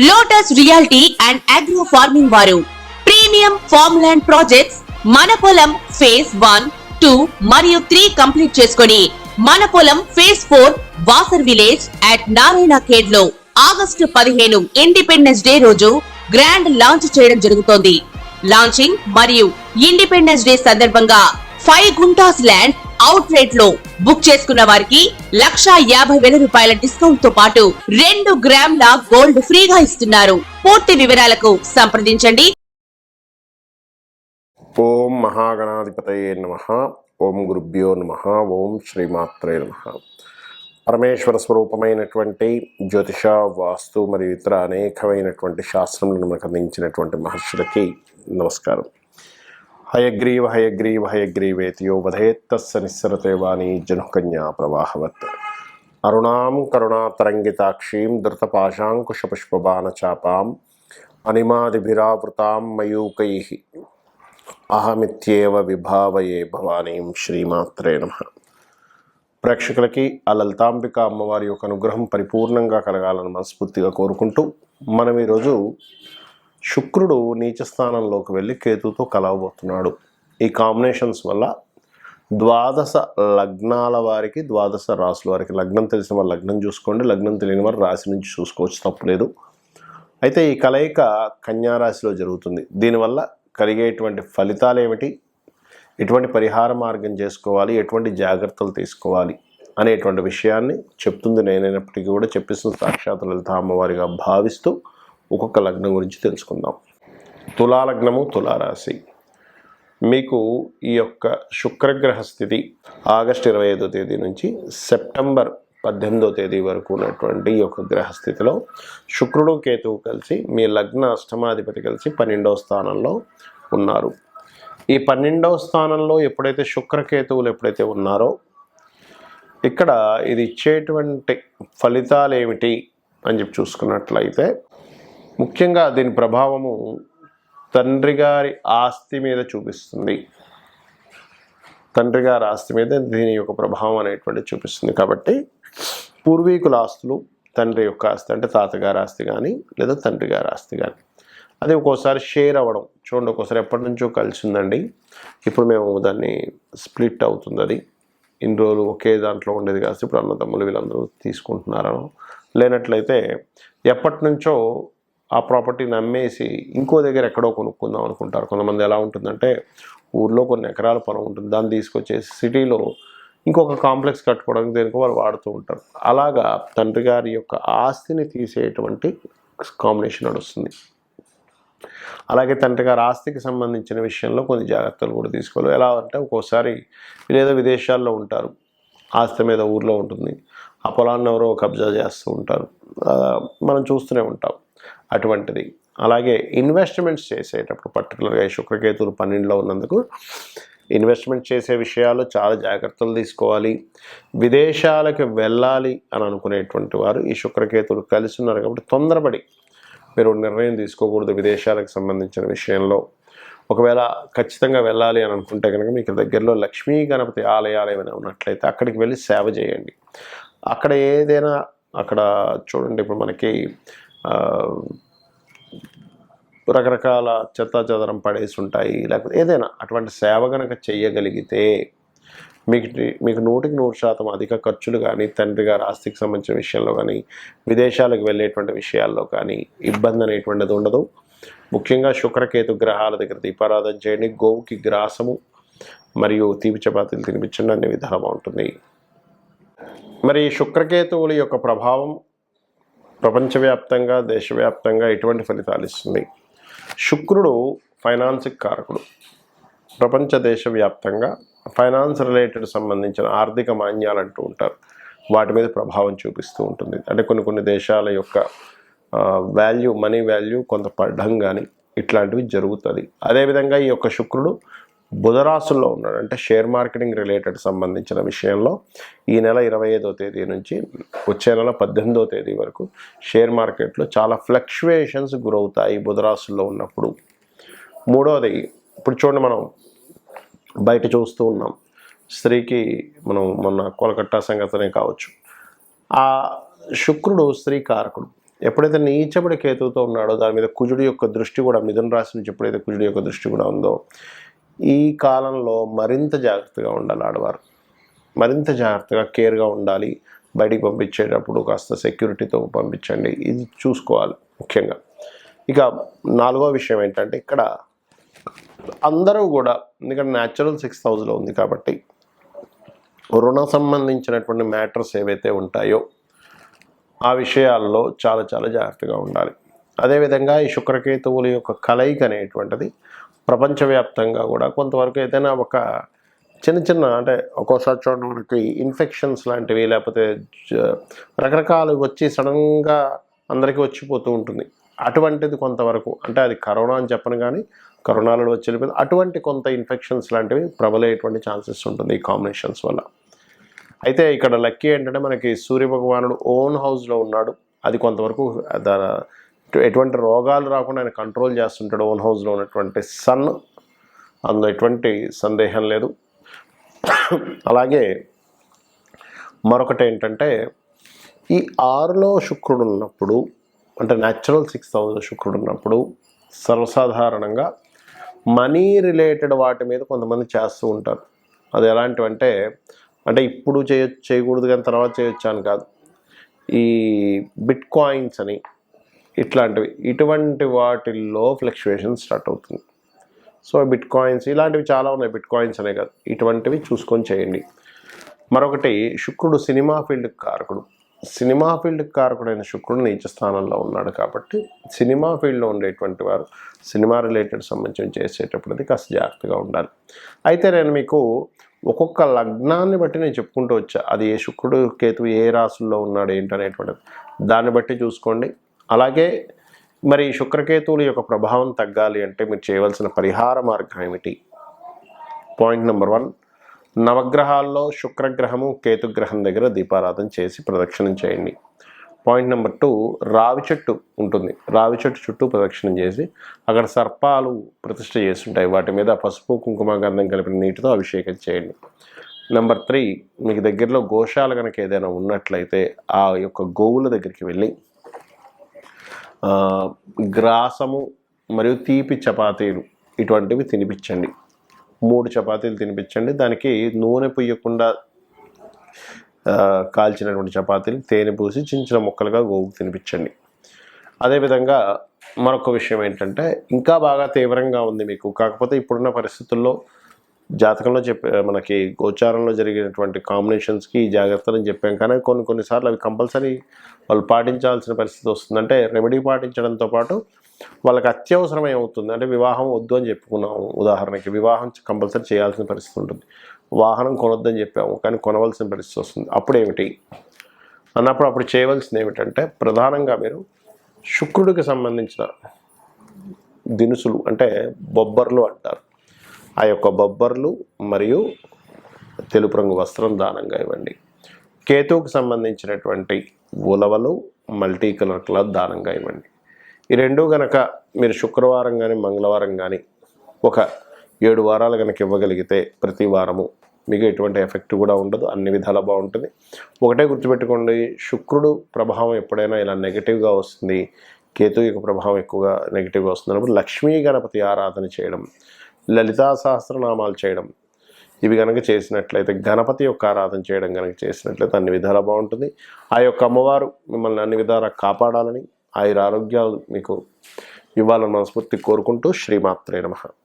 Lotus reality and agro farming వారు premium farm land projects మన పొలం ఫేజ్ 1, 2 మరియు 3 కంప్లీట్ చేసుకొని మన పొలం phase 4 Wasar village at Narayana Khed లో ఆగస్టు 15 ఇండిపెండెన్స్ డే రోజు గ్రాండ్ లాంచ్ చేయడం జరుగుతోంది. లాంచింగ్ మరియు ఇండిపెండెన్స్ డే సందర్భంగా 5 గుంటాస్ ల్యాండ్ అవుట్ రేట్ లో బుక్ చేసుకున్న వారికి 1,50,000 రూపాయల డిస్కౌంట్ తో పాటు 2 గ్రాముల గోల్డ్ ఫ్రీగా ఇస్తున్నారు. పూర్తి వివరాలకు సంప్రదించండి. ఓం మహాగణాధిపతయే నమః. ఓం గురుభ్యో నమః. ఓం శ్రీమాత్రే నమః. పరమేశ్వర స్వరూపమైనటువంటి జ్యోతిష, వాస్తు మరియు ఇతర అనేకమైనటువంటి శాస్త్రములను మనకు అందించినటువంటి మహర్షులకి నమస్కారం. హయగ్రీవ హయగ్రీవ హయగ్రీవేతియో వధేత్తస్స నిస్సరతే వాణి జనుకన్యా ప్రవాహవత్. అరుణాం కరుణాతరంగితాక్షీం ధృతపాశాంకుశపుష్పబాణచాపాం అనిమాదిభిరావృతాం మయూకైః అహమిత్యేవ విభావయే భవానీం. శ్రీమాత్రే నమః. ప్రేక్షకులకి ఆ లలితాంబిక అమ్మవారి యొక్క అనుగ్రహం పరిపూర్ణంగా కలగాలని మనస్ఫూర్తిగా కోరుకుంటూ మనం ఈరోజు శుక్రుడు నీచ స్థానంలోకి వెళ్ళి కేతుతో కలవబోతున్నాడు. ఈ కాంబినేషన్స్ వల్ల 12 లగ్నాల వారికి, 12 రాసుల వారికి, లగ్నం తెలిసిన వారు లగ్నం చూసుకోండి, లగ్నం తెలియని వారు రాశి నుంచి చూసుకోవచ్చు, తప్పులేదు. అయితే ఈ కలయిక కన్యా రాశిలో జరుగుతుంది. దీనివల్ల కలిగేటువంటి ఫలితాలు ఏమిటి, ఎటువంటి పరిహార మార్గం చేసుకోవాలి, ఎటువంటి జాగ్రత్తలు తీసుకోవాలి అనేటువంటి విషయాన్ని చెప్తుంది నేనైనప్పటికీ కూడా చెప్పిస్తున్న సాక్షాత్ లలిత అమ్మవారిగా భావిస్తూ ఒక్కొక్క లగ్నం గురించి తెలుసుకుందాం. తులాలగ్నము, తులారాశి. మీకు ఈ యొక్క శుక్రగ్రహ స్థితి ఆగస్టు 25వ తేదీ నుంచి సెప్టెంబర్ 18వ తేదీ వరకు ఉన్నటువంటి ఈ యొక్క గ్రహస్థితిలో శుక్రుడు కేతువు కలిసి మీ లగ్న అష్టమాధిపతి కలిసి 12వ స్థానంలో ఉన్నారు. ఈ 12వ స్థానంలో ఎప్పుడైతే శుక్రకేతువులు ఎప్పుడైతే ఉన్నారో ఇక్కడ ఇది ఇచ్చేటువంటి ఫలితాలు ఏమిటి అని చెప్పి చూసుకున్నట్లయితే ముఖ్యంగా దీని ప్రభావము తండ్రి గారి ఆస్తి మీద చూపిస్తుంది. తండ్రి గారి ఆస్తి మీద దీని యొక్క ప్రభావం అనేటువంటి చూపిస్తుంది. కాబట్టి పూర్వీకుల ఆస్తులు, తండ్రి యొక్క ఆస్తి అంటే తాతగారి ఆస్తి కానీ లేదా తండ్రి గారి ఆస్తి కానీ అది ఒక్కోసారి షేర్ అవ్వడం. చూడండి, ఒక్కోసారి ఎప్పటి నుంచో కలిసి ఉందండి, ఇప్పుడు మేము దాన్ని స్ప్లిట్ అవుతుంది. అది ఇన్ని రోజులు ఒకే దాంట్లో ఉండేది కాదు, ఇప్పుడు అన్నదమ్ములు వీళ్ళందరూ తీసుకుంటున్నారు. లేనట్లయితే ఎప్పటి నుంచో ఆ ప్రాపర్టీని అమ్మేసి ఇంకో దగ్గర ఎక్కడో కొనుక్కుందాం అనుకుంటారు. కొంతమంది ఎలా ఉంటుందంటే ఊర్లో కొన్ని ఎకరాల పొలం ఉంటుంది, దాన్ని తీసుకొచ్చేసి సిటీలో ఇంకొక కాంప్లెక్స్ కట్టుకోవడానికి దేనికో వాళ్ళు వాడుతూ ఉంటారు. అలాగా తండ్రి గారి యొక్క ఆస్తిని తీసేటువంటి కాంబినేషన్ నడుస్తుంది. అలాగే తండ్రి గారి ఆస్తికి సంబంధించిన విషయంలో కొన్ని జాగ్రత్తలు కూడా తీసుకోవాలి. ఎలా అంటే ఒక్కోసారి లేదా విదేశాల్లో ఉంటారు, ఆస్తి మీద ఊర్లో ఉంటుంది, ఆ పొలాన్ని ఎవరో కబ్జా చేస్తూ ఉంటారు, మనం చూస్తూనే ఉంటాం అటువంటిది. అలాగే ఇన్వెస్ట్మెంట్స్ చేసేటప్పుడు పర్టికులర్గా శుక్రకేతువులు 12లో ఉన్నందుకు ఇన్వెస్ట్మెంట్ చేసే విషయాలు చాలా జాగ్రత్తలు తీసుకోవాలి. విదేశాలకు వెళ్ళాలి అని అనుకునేటువంటి వారు ఈ శుక్రకేతువులు కలిసి ఉన్నారు కాబట్టి తొందరపడి మీరు నిర్ణయం తీసుకోకూడదు విదేశాలకు సంబంధించిన విషయంలో. ఒకవేళ ఖచ్చితంగా వెళ్ళాలి అని అనుకుంటే కనుక మీకు దగ్గరలో లక్ష్మీ గణపతి ఆలయాలు ఏమైనా ఉన్నట్లయితే అక్కడికి వెళ్ళి సేవ చేయండి. అక్కడ ఏదైనా అక్కడ చూడండి, ఇప్పుడు మనకి రకరకాల చెత్త చెదరం పడేసి ఉంటాయి, లేకపోతే ఏదైనా అటువంటి సేవ కనుక చేయగలిగితే మీకు 100% అధిక ఖర్చులు కానీ, తండ్రి గారి ఆస్తికి సంబంధించిన విషయంలో కానీ, విదేశాలకు వెళ్ళేటువంటి విషయాల్లో కానీ ఇబ్బంది అనేటువంటిది ఉండదు. ముఖ్యంగా శుక్రకేతు గ్రహాల దగ్గర దీపారాధన చేయండి. గోవుకి గ్రాసము మరియు తీపి చపాతీలు తినిపించండి, అన్ని విధాలు బాగుంటుంది. మరి శుక్రకేతువుల యొక్క ప్రభావం ప్రపంచవ్యాప్తంగా, దేశవ్యాప్తంగా ఎటువంటి ఫలితాలు ఇస్తుంది? శుక్రుడు ఫైనాన్స్కి కారకుడు. ప్రపంచ దేశవ్యాప్తంగా ఫైనాన్స్ రిలేటెడ్ సంబంధించిన ఆర్థిక మాన్యాలు అంటూ ఉంటారు, వాటి మీద ప్రభావం చూపిస్తూ ఉంటుంది. అంటే కొన్ని దేశాల యొక్క వాల్యూ, మనీ వాల్యూ కొంత పడడం కానీ ఇట్లాంటివి జరుగుతుంది. అదేవిధంగా ఈ యొక్క శుక్రుడు బుధరాశుల్లో ఉన్నాడు. అంటే షేర్ మార్కెటింగ్ రిలేటెడ్ సంబంధించిన విషయంలో ఈ నెల 25వ తేదీ నుంచి వచ్చే నెల 18వ తేదీ వరకు షేర్ మార్కెట్లో చాలా ఫ్లక్చువేషన్స్ గురవుతాయి బుధరాశుల్లో ఉన్నప్పుడు. మూడవది, ఇప్పుడు చూడండి, మనం బయట చూస్తూ ఉన్నాం, స్త్రీకి మనం మొన్న కోలకట్టా సంగతనే కావచ్చు, ఆ శుక్రుడు స్త్రీ కారకుడు. ఎప్పుడైతే నీచబడి కేతువుతో ఉన్నాడో దాని మీద కుజుడి యొక్క దృష్టి కూడా మిథున రాశి నుంచి ఎప్పుడైతే కుజుడి యొక్క దృష్టి కూడా ఉందో ఈ కాలంలో మరింత జాగ్రత్తగా ఉండాలి ఆడవారు. మరింత జాగ్రత్తగా కేర్గా ఉండాలి. బయటికి పంపించేటప్పుడు కాస్త సెక్యూరిటీతో పంపించండి. ఇది చూసుకోవాలి ముఖ్యంగా. ఇక 4వ విషయం ఏంటంటే ఇక్కడ అందరూ కూడా, ఎందుకంటే న్యాచురల్ 6th హౌస్లో ఉంది కాబట్టి రుణ సంబంధించినటువంటి మ్యాటర్స్ ఏవైతే ఉంటాయో ఆ విషయాల్లో చాలా చాలా జాగ్రత్తగా ఉండాలి. అదేవిధంగా ఈ శుక్రకేతువుల యొక్క కలయిక అనేటువంటిది ప్రపంచవ్యాప్తంగా కూడా కొంతవరకు ఏదైనా ఒక చిన్న అంటే ఒక్కోసారి చూడండి మనకి ఇన్ఫెక్షన్స్ లాంటివి లేకపోతే రకరకాలు వచ్చి సడన్గా అందరికీ వచ్చిపోతూ ఉంటుంది. అటువంటిది కొంతవరకు, అంటే అది కరోనా అని చెప్పను కానీ కరోనాలో వచ్చి వెళ్ళిపోయింది, అటువంటి కొంత ఇన్ఫెక్షన్స్ లాంటివి ప్రబలేటువంటి ఛాన్సెస్ ఉంటుంది ఈ కాంబినేషన్స్ వల్ల. అయితే ఇక్కడ లక్కీ ఏంటంటే మనకి సూర్యభగవానుడు ఓన్ హౌస్లో ఉన్నాడు. అది కొంతవరకు ఎటువంటి రోగాలు రాకుండా ఆయన కంట్రోల్ చేస్తుంటాడు ఓన్ హౌస్లో ఉన్నటువంటి సన్, అందులో ఎటువంటి సందేహం లేదు. అలాగే మరొకటి ఏంటంటే ఈ 6లో శుక్రుడు ఉన్నప్పుడు, అంటే న్యాచురల్ 6th హౌస్లో శుక్రుడు ఉన్నప్పుడు సర్వసాధారణంగా మనీ రిలేటెడ్ వాటి మీద కొంతమంది చేస్తూ ఉంటారు. అది ఎలాంటివంటే, అంటే ఇప్పుడు చేయకూడదు కానీ తర్వాత చేయొచ్చు అని కాదు, ఈ బిట్ కాయిన్స్ అని ఇట్లాంటివి, ఇటువంటి వాటిల్లో ఫ్లక్చువేషన్ స్టార్ట్ అవుతుంది. సో బిట్ కాయిన్స్ ఇలాంటివి చాలా ఉన్నాయి, బిట్ కాయిన్స్ అనే కాదు, ఇటువంటివి చూసుకొని చేయండి. మరొకటి శుక్రుడు సినిమా ఫీల్డ్కి కారకుడు. సినిమా ఫీల్డ్కి కారకుడైన శుక్రుడు నీచ స్థానంలో ఉన్నాడు కాబట్టి సినిమా ఫీల్డ్లో ఉండేటువంటి వారు సినిమా రిలేటెడ్ సంబంధించి చేసేటప్పుడు కాస్త జాగ్రత్తగా ఉండాలి. అయితే నేను మీకు ఒక్కొక్క లగ్నాన్ని బట్టి నేను చెప్పుకుంటూ వచ్చా, అది ఏ శుక్రుడు కేతువు ఏ రాశుల్లో ఉన్నాడు ఏంటనేటువంటిది దాన్ని బట్టి చూసుకోండి. అలాగే మరి శుక్రకేతువుల యొక్క ప్రభావం తగ్గాలి అంటే మీరు చేయవలసిన పరిహార మార్గం ఏమిటి? పాయింట్ నెంబర్ 1, నవగ్రహాల్లో శుక్రగ్రహము కేతుగ్రహం దగ్గర దీపారాధన చేసి ప్రదక్షిణం చేయండి. పాయింట్ నెంబర్ 2, రావి చెట్టు ఉంటుంది, రావి చెట్టు చుట్టూ ప్రదక్షిణం చేసి అక్కడ సర్పాలు ప్రతిష్ఠ చేస్తుంటాయి, వాటి మీద పసుపు కుంకుమ గంధం కలిపిన నీటితో అభిషేకం చేయండి. నెంబర్ 3, మీకు దగ్గరలో గోశాల కనుక ఏదైనా ఉన్నట్లయితే ఆ యొక్క గోవుల దగ్గరికి వెళ్ళి గ్రాసము మరియు తీపి చపాతీలు ఇటువంటివి తినిపించండి. 3 చపాతీలు తినిపించండి. దానికి నూనె పుయ్యకుండా కాల్చినటువంటి చపాతీలు తేనె పూసి చిన్న ముక్కలుగా గోవుకు తినిపించండి. అదేవిధంగా మరొక విషయం ఏంటంటే, ఇంకా బాగా తీవ్రంగా ఉంది మీకు, కాకపోతే ఇప్పుడున్న పరిస్థితుల్లో జాతకంలో మనకి గోచారంలో జరిగినటువంటి కాంబినేషన్స్కి ఈ జాగ్రత్తలు చెప్పాం, కానీ కొన్నిసార్లు అవి కంపల్సరీ వాళ్ళు పాటించాల్సిన పరిస్థితి వస్తుంది. అంటే రెమెడీ పాటించడంతో పాటు వాళ్ళకి అత్యవసరమే అవుతుంది. అంటే వివాహం వద్దు అని చెప్పుకున్నాము, ఉదాహరణకి వివాహం కంపల్సరీ చేయాల్సిన పరిస్థితి ఉంటుంది. వాహనం కొనొద్దని చెప్పాము కానీ కొనవలసిన పరిస్థితి వస్తుంది. అప్పుడేమిటి అన్నప్పుడు అప్పుడు చేయవలసింది ఏమిటంటే, ప్రధానంగా మీరు శుక్రుడికి సంబంధించిన దినుసులు, అంటే బొబ్బర్లు అంటారు, ఆ యొక్క బొబ్బర్లు మరియు తెలుపు రంగు వస్త్రం దానంగా ఇవ్వండి. కేతువుకు సంబంధించినటువంటి ఉలవలు మల్టీ కలర్ క్లాత్ దానంగా ఇవ్వండి. ఈ 2 గనక మీరు శుక్రవారం కానీ మంగళవారం కానీ ఒక 7 వారాలు కనుక ఇవ్వగలిగితే ప్రతి వారము మీకు ఎటువంటి ఎఫెక్ట్ కూడా ఉండదు, అన్ని విధాలా బాగుంటుంది. ఒకటే గుర్తుపెట్టుకోండి, శుక్రుడు ప్రభావం ఎప్పుడైనా ఇలా నెగిటివ్గా వస్తుంది, కేతు యొక్క ప్రభావం ఎక్కువగా నెగిటివ్గా వస్తుంది అన్నప్పుడు లక్ష్మీ గణపతి ఆరాధన చేయడం, లలితా సహస్రనామాలు చేయడం, ఇవి కనుక చేసినట్లయితే, గణపతి యొక్క ఆరాధన చేయడం కనుక చేసినట్లయితే అన్ని విధాలా బాగుంటుంది. ఆ యొక్క అమ్మవారు మిమ్మల్ని అన్ని విధాలా కాపాడాలని, ఆయుర ఆరోగ్యాలు మీకు ఇవ్వాలని మనస్ఫూర్తి కోరుకుంటూ శ్రీమాత్రే నమః.